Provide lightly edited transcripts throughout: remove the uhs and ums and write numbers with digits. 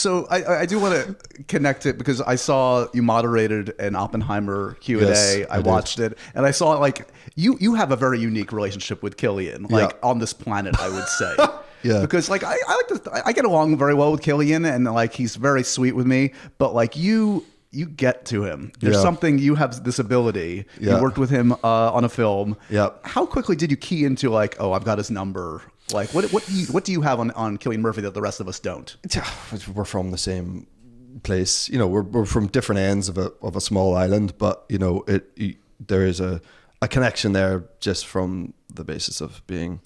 So I do want to connect it because I saw you moderated an Oppenheimer Q&A. Yes, I watched it, and I saw like you have a very unique relationship with Killian, like on this planet, I would say. Yeah. Because like I get along very well with Killian, and like he's very sweet with me, but like you get to him. There's something, you have this ability. You worked with him on a film. Yeah. How quickly did you key into like, oh, I've got his number? Like what do you have on Cillian Murphy that the rest of us don't? We're from the same place. You know, we're from different ends of a small island, but you know, there is a connection there just from the basis of being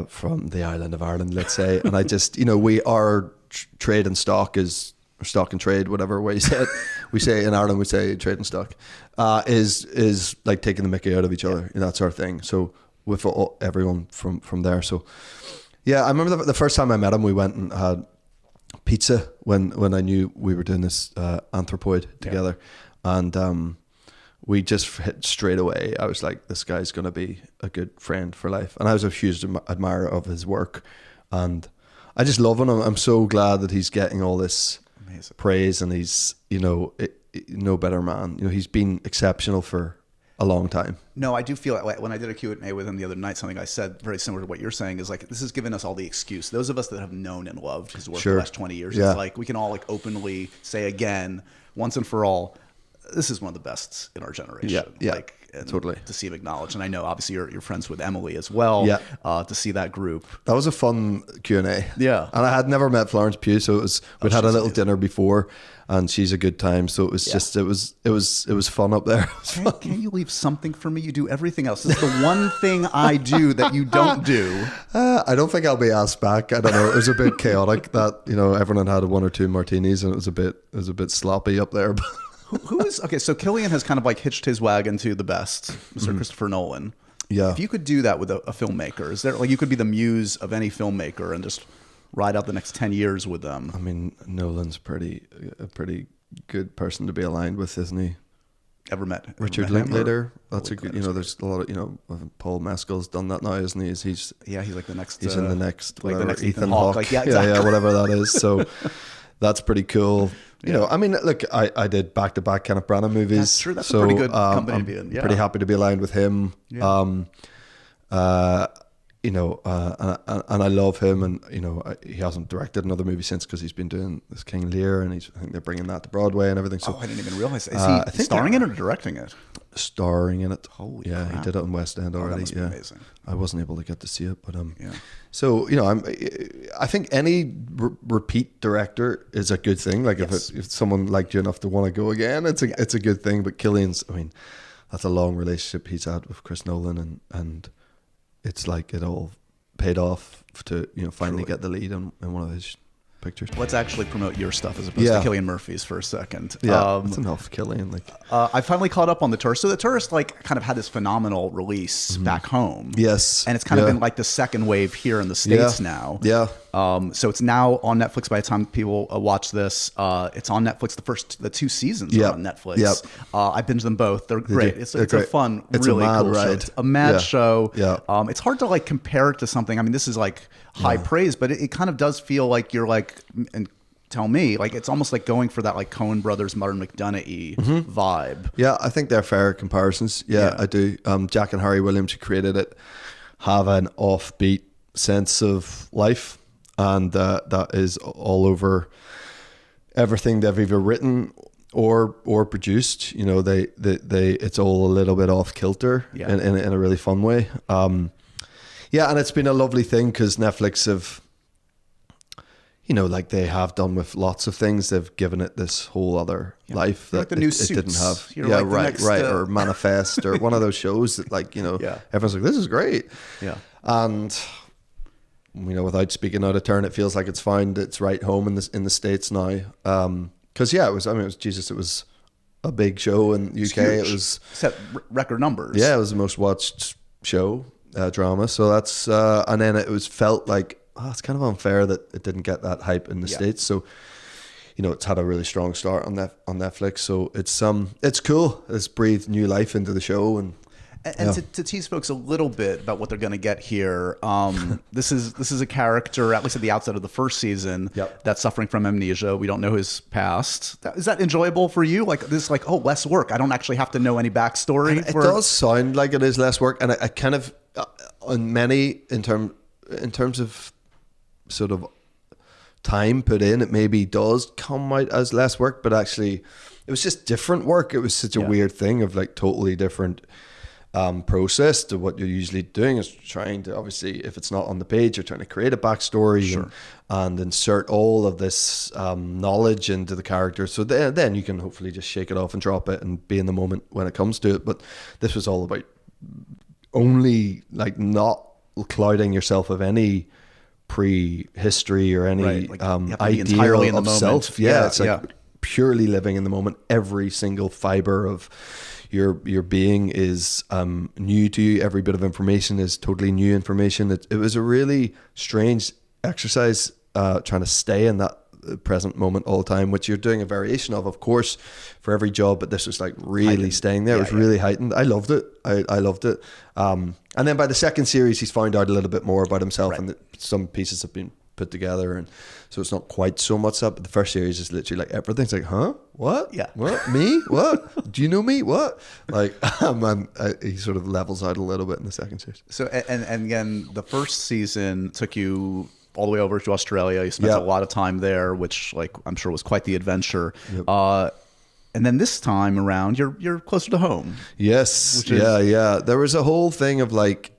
from the island of Ireland, let's say. And I just, you know, we are trade and stock is, or stock and trade, whatever way you say it. We say in Ireland, we say trade and stock, is like taking the mickey out of each other, that sort of thing. So with everyone from there. So yeah, I remember the first time I met him, we went and had pizza when I knew we were doing this Anthropoid together. And we just hit straight away. I was like, this guy's going to be a good friend for life. And I was a huge admirer of his work. And I just love him. I'm so glad that he's getting all this praise, and he's, you know, no better man. You know, he's been exceptional for a long time. No, I do feel like when I did a Q&A with him the other night, something I said very similar to what you're saying is like, this has given us all the excuse. Those of us that have known and loved his work for the last 20 years, it's like we can all like openly say again, once and for all, this is one of the best in our generation. Yeah, like, totally. To see him acknowledged. And I know obviously you're friends with Emily as well. Yeah. To see that group. That was a fun Q&A. Yeah. And I had never met Florence Pugh, so we'd had a little dinner before, and she's a good time. So it was just, it was fun up there. Can you leave something for me? You do everything else. This is the one thing I do that you don't do. I don't think I'll be asked back. I don't know. It was a bit chaotic that, you know, everyone had one or two martinis, and it was a bit sloppy up there. Who is okay? So Cillian has kind of like hitched his wagon to the best, Mr. Christopher Nolan. Yeah. If you could do that with a filmmaker, is there like you could be the muse of any filmmaker and just ride out the next 10 years with them? I mean, Nolan's a pretty good person to be aligned with, isn't he? Ever met Richard him, Linklater? That's a good. You know, there's a lot of, you know, Paul Mescal's done that now, isn't he? He's like the next. He's in the next, like whatever, the next Ethan Hawke. Like, yeah, exactly. Whatever that is. So that's pretty cool. You know, I mean, look, I did back-to-back Kenneth Branagh movies. That's true. That's a pretty good company to be in. Yeah. Pretty happy to be aligned with him. Yeah. You know, and I love him, and you know, he hasn't directed another movie since because he's been doing this King Lear, and I think they're bringing that to Broadway and everything. So I didn't even realize. Is he starring in it or directing it? Starring in it. Holy yeah, crap. he did it in West End already. That must be amazing. I wasn't able to get to see it, but yeah. So you know, I think any repeat director is a good thing. Like if someone liked you enough to want to go again, it's a good thing. But Cillian's, I mean, that's a long relationship he's had with Chris Nolan, and it's like it all paid off to, you know, finally get the lead in one of his pictures. Let's actually promote your stuff as opposed to Cillian Murphy's for a second. Yeah, that's enough Cillian. Like, I finally caught up on The Tourist. So The Tourist like kind of had this phenomenal release back home. Yes, and it's kind of been like the second wave here in the States now. Yeah. So it's now on Netflix. By the time people watch this, it's on Netflix. The 2 seasons are on Netflix. Yep. I binged them both. They're great. It's a fun, it's really a mad cool ride. show. It's a mad show. Yeah. It's hard to like compare it to something. I mean, this is like high praise, but it kind of does feel like you're like, and tell me, like it's almost like going for that like Coen Brothers, Martin McDonagh vibe. Yeah, I think they're fair comparisons. Yeah, I do. Jack and Harry Williams, who created it, have an offbeat sense of life, and that is all over everything they've either written or produced. You know, they it's all a little bit off kilter in a really fun way. Yeah, and it's been a lovely thing because Netflix have, you know, like they have done with lots of things, they've given it this whole other life that like the new it didn't have. You're like right. Or Manifest, or one of those shows that, like, you know, everyone's like, this is great. Yeah. And, you know, without speaking out of turn, it feels like it's found its right home in the States now. Because it was a big show in the UK. It was set record numbers. Yeah, it was the most watched show, drama. So that's and then it was felt like, it's kind of unfair that it didn't get that hype in the States. So, you know, it's had a really strong start on Netflix. So it's cool. It's breathed new life into the show, and And to tease folks a little bit about what they're going to get here, this is a character, at least at the outset of the first season, that's suffering from amnesia. We don't know his past. Is that enjoyable for you? Like this, like, oh, less work. I don't actually have to know any backstory. It does sound like it is less work, and I kind of on many in terms of sort of time put in, it maybe does come out as less work, but actually it was just different work. It was such a weird thing of like totally different process to what you're usually doing, is trying to, obviously, if it's not on the page, you're trying to create a backstory and insert all of this knowledge into the character. So then you can hopefully just shake it off and drop it and be in the moment when it comes to it. But this was all about only like not clouding yourself of any prehistory or any idea of self. Yeah, it's like purely living in the moment. Every single fiber of your being is new to you. Every bit of information is totally new information. It was a really strange exercise trying to stay in that present moment all the time, which you're doing a variation of course, for every job, but this was like really heightened. Staying there. It was really heightened. I loved it. I loved it. And then by the second series, he's found out a little bit more about himself, and some pieces have been put together, and so it's not quite so much that. But the first series is literally like everything's like, huh? What? Yeah. What? Me? What? Do you know me? What? Like, he sort of levels out a little bit in the second series. So, and again, the first season took you all the way over to Australia. You spent a lot of time there, which, like, I'm sure was quite the adventure. And then this time around, you're closer to home. Yes. Yeah. There was a whole thing of like,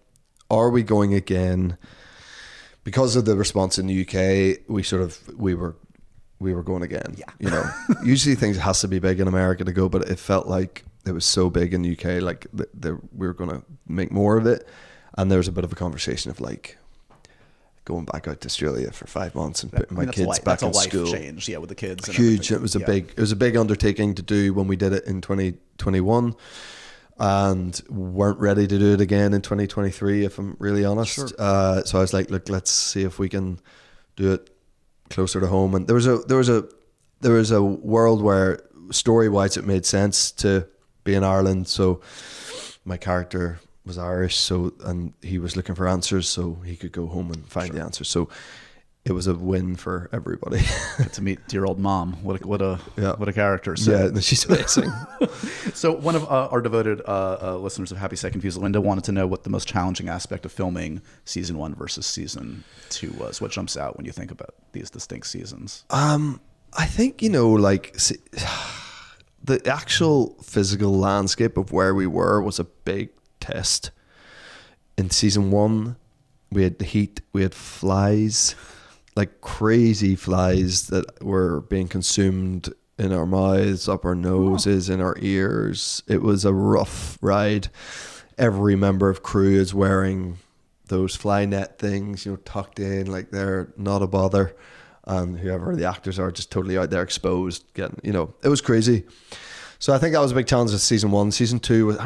are we going again? Because of the response in the UK, we were going again. Yeah. You know, usually things has to be big in America to go, but it felt like it was so big in the UK, like we were going to make more of it. And there was a bit of a conversation of like going back out to Australia for 5 months and putting my kids back in school. That's a life change, with the kids. And huge. Everything. It was a big undertaking to do when we did it in 2021. And weren't ready to do it again in 2023, if I'm really honest. So I was like, look, let's see if we can do it closer to home. And there was a world where story-wise it made sense to be in Ireland. So my character was Irish, and he was looking for answers, so he could go home and find the answers. So it was a win for everybody. Get to meet dear old mom. What a character. So, she's amazing. So one of our devoted listeners of Happy Sad Confused, Linda, wanted to know what the most challenging aspect of filming season 1 versus season 2 was. What jumps out when you think about these distinct seasons? I think, the actual physical landscape of where we were was a big test. In season 1, we had the heat, we had flies, like crazy flies that were being consumed in our mouths, up our noses, in our ears. It was a rough ride. Every member of crew is wearing those fly net things, tucked in, like they're not a bother. And whoever the actors are just totally out there exposed, getting, it was crazy. So I think that was a big challenge with season 1. Season 2 was,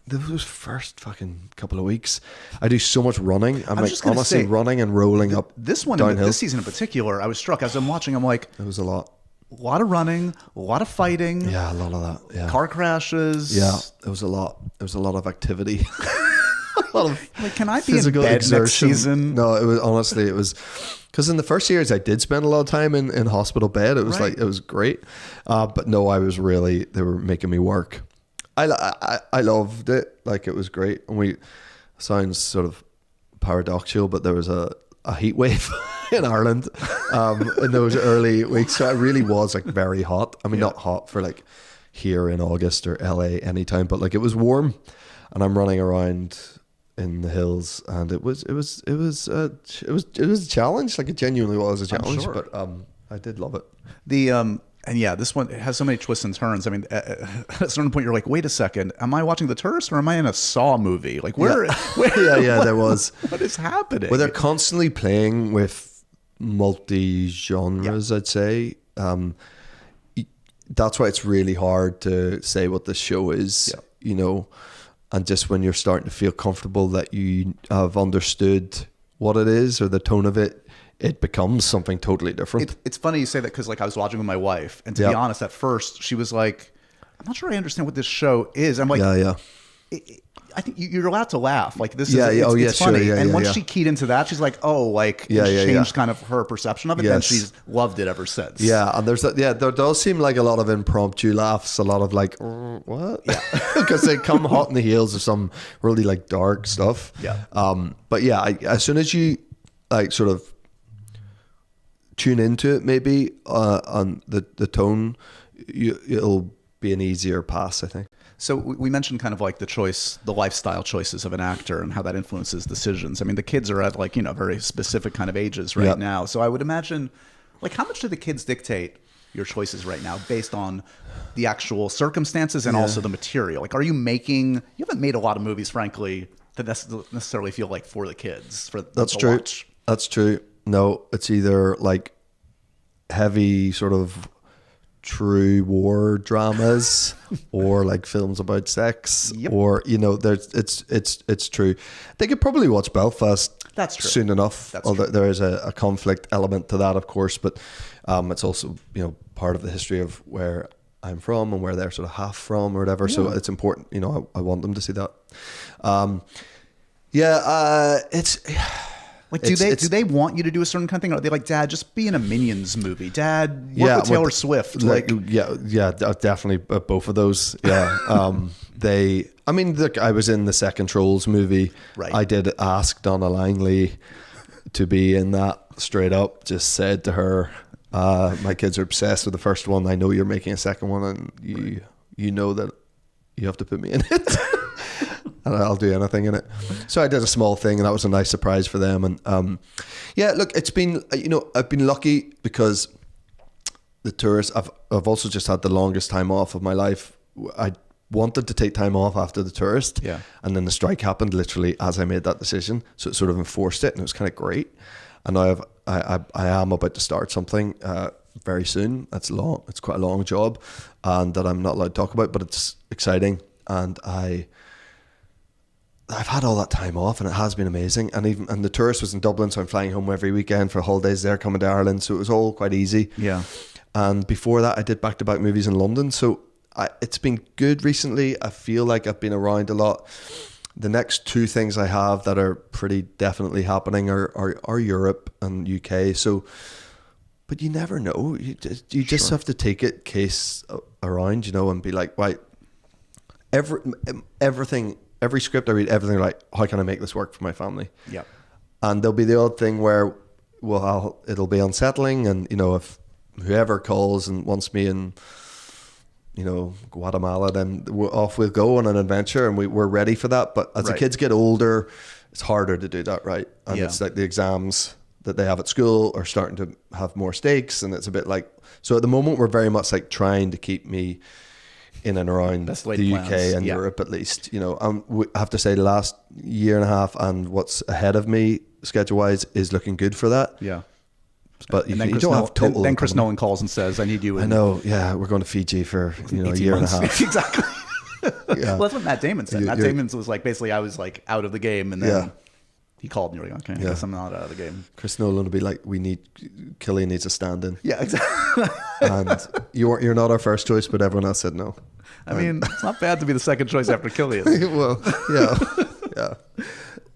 those first fucking couple of weeks, I do so much running. I'm like honestly running and rolling up this season in particular, I was struck as I'm watching. I'm like, it was a lot of running, a lot of fighting. Yeah, a lot of that. Yeah, car crashes. Yeah, it was a lot. There was a lot of activity. A lot of can I be in bed exertion. Next season? No, it was because in the first series I did spend a lot of time in hospital bed. It was it was great, but no, they were making me work. I loved it. Like, it was great. And sounds sort of paradoxical, but there was a heat wave in Ireland in those early weeks. So it really was like very hot. I mean, not hot for like here in August or LA anytime, but like it was warm, and I'm running around in the hills, and it was a challenge. Like, it genuinely was a challenge, but I did love it. This one has so many twists and turns. I mean, at a certain point, you're like, wait a second, am I watching The Tourist or am I in a Saw movie? Like, where? There was. What is happening? Well, they're constantly playing with multi-genres, I'd say. That's why it's really hard to say what the show is, and just when you're starting to feel comfortable that you have understood what it is or the tone of it, it becomes something totally different. It's funny you say that, because like I was watching with my wife, and to be honest, at first she was like, I'm not sure I understand what this show is. I'm like, I think you're allowed to laugh. Like this Yeah, is, yeah, it's funny. sure, yeah, and yeah, once yeah. she keyed into that, she's like, oh, like Yeah, it's yeah, changed yeah. kind of her perception of it. Yes. And she's loved it ever since. Yeah, and there does seem like a lot of impromptu laughs, a lot of like, what? Yeah, because they come hot in the heels of some really like dark stuff. Yeah. But yeah, as soon as you like sort of tune into it, maybe on the tone, it'll be an easier pass, I think. So we mentioned kind of like the lifestyle choices of an actor and how that influences decisions. I mean, the kids are at like, very specific kind of ages right now. So I would imagine, like, how much do the kids dictate your choices right now based on the actual circumstances and also the material? Like, you haven't made a lot of movies, frankly, that necessarily feel like for the kids. That's true. Watch. That's true. No, it's either like heavy sort of true war dramas or like films about sex or it's true. They could probably watch Belfast. That's true. Soon enough. Although true. there is a conflict element to that, of course, but it's also part of the history of where I'm from and where they're sort of half from or whatever. So it's important. I want them to see that. It's. Like, do they want you to do a certain kind of thing? Or are they like, Dad, just be in a Minions movie? Dad, work with Taylor Swift. Definitely both of those. Yeah. Look, I was in the second Trolls movie. Right. I did ask Donna Langley to be in that straight up. Just said to her, my kids are obsessed with the first one. I know you're making a second one and you know that you have to put me in it. And I'll do anything in it. So I did a small thing, and that was a nice surprise for them. And look, it's been I've been lucky because the tourist. I've also just had the longest time off of my life. I wanted to take time off after the tourist, and then the strike happened literally as I made that decision. So it sort of enforced it, and it was kind of great. And now I am about to start something very soon. It's long. It's quite a long job, and that I'm not allowed to talk about, but it's exciting, and I've had all that time off and it has been amazing. And the tourist was in Dublin, so I'm flying home every weekend for holidays there, coming to Ireland. So it was all quite easy. Yeah. And before that, I did back-to-back movies in London. So it's been good recently. I feel like I've been around a lot. The next two things I have that are pretty definitely happening are Europe and UK. So, but you never know. You just have to take it case around, and be like, right, every script I read, everything like, how can I make this work for my family? Yeah. And there'll be the odd thing where, it'll be unsettling, and if whoever calls and wants me in, Guatemala, then we'll go on an adventure, and we're ready for that. But as the kids get older, it's harder to do that, right? And it's like the exams that they have at school are starting to have more stakes, and it's a bit like, so at the moment we're very much like trying to keep me in and around the UK and Europe at least. I have to say the last year and a half and what's ahead of me schedule-wise is looking good for that. Yeah. But you don't have total... Then Chris Nolan calls and says, I need you in... I know, yeah. We're going to Fiji for a year months. and a half. Exactly. Well, that's what Matt Damon said. Matt Damon was like, basically, I was like out of the game, and then he called and you're like, okay, I guess I'm not out of the game. Chris Nolan will be like, Killian needs a stand-in. Yeah, exactly. And you're not our first choice, but everyone else said no. I mean, it's not bad to be the second choice after Killian. Well, yeah.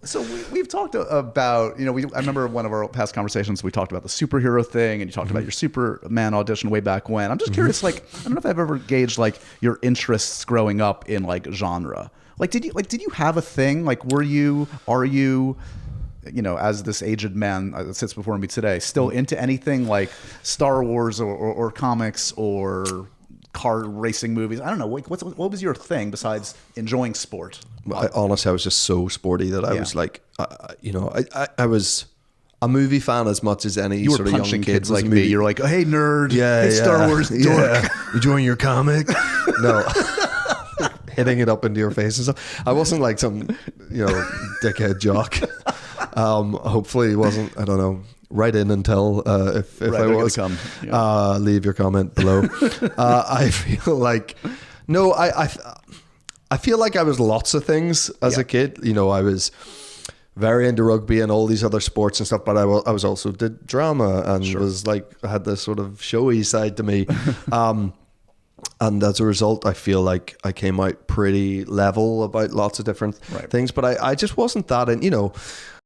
So we've talked about, I remember one of our past conversations, we talked about the superhero thing, and you talked about your Superman audition way back when. I'm just curious, like, I don't know if I've ever gauged like your interests growing up in like genre. Like, did you have a thing? Like, are you, as this aged man that sits before me today, still into anything like Star Wars or comics or car racing movies? I don't know. What was your thing besides enjoying sport? Honestly, I was just so sporty that I was like, I was a movie fan as much as any sort of young punching kid kids like me. You're like, oh, hey, nerd. Yeah, hey, Star Wars dork. Enjoying your comic? No. Hitting it up into your face and stuff. I wasn't like some, dickhead jock. Hopefully he wasn't. I don't know. Write in and tell if I was. Come. Leave your comment below. I feel like I feel like I was lots of things as a kid. I was very into rugby and all these other sports and stuff, but I was also did drama and was like, I had this sort of showy side to me. And as a result, I feel like I came out pretty level about lots of different things. But I just wasn't that in,